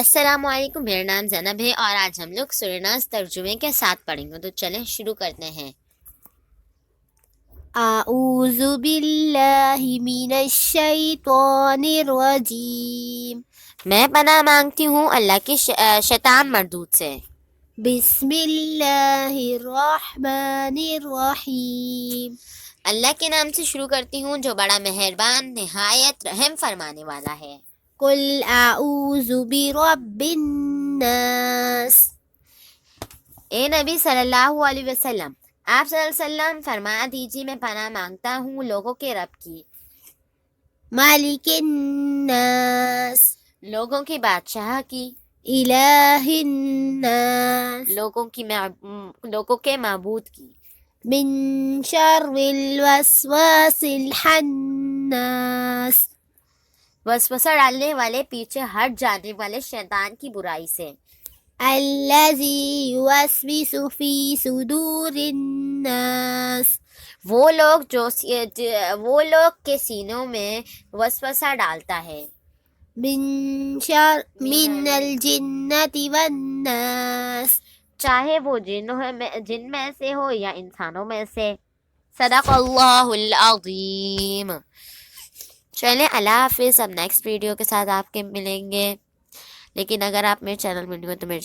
السلام علیکم، میرا نام زینب ہے اور آج ہم لوگ سورہ ناس ترجمے کے ساتھ پڑھیں گے، تو چلیں شروع کرتے ہیں۔ اعوذ باللہ من الشیطان الرجیم، میں پناہ مانگتی ہوں اللہ کی شیطان مردود سے۔ بسم اللہ الرحمن الرحیم، اللہ کے نام سے شروع کرتی ہوں جو بڑا مہربان نہایت رحم فرمانے والا ہے۔ قل اعوذ برب الناس، اے نبی صلی اللہ علیہ وسلم، آپ صلی اللہ علیہ وسلم فرما دیجیے میں پناہ مانگتا ہوں لوگوں کے رب کی، مالک الناس، لوگوں کے بادشاہ کی، الہ الناس، لوگوں کے معبود کی، من شر الوسواس الحناس، وسوسہ ڈالنے والے پیچھے ہٹ جانے والے شیطان کی برائی سے، الذی یوسوس فی صدور الناس، وہ لوگ کے سینوں میں وسوسہ ڈالتا ہے، من الجنۃ والناس، چاہے وہ جن میں سے ہو یا انسانوں میں سے۔ صدق اللہ العظیم۔ چلیں اللہ حافظ، اب نیکسٹ ویڈیو کے ساتھ آپ کے ملیں گے، لیکن اگر آپ میرے چینل میں نہیں ہو تو میرے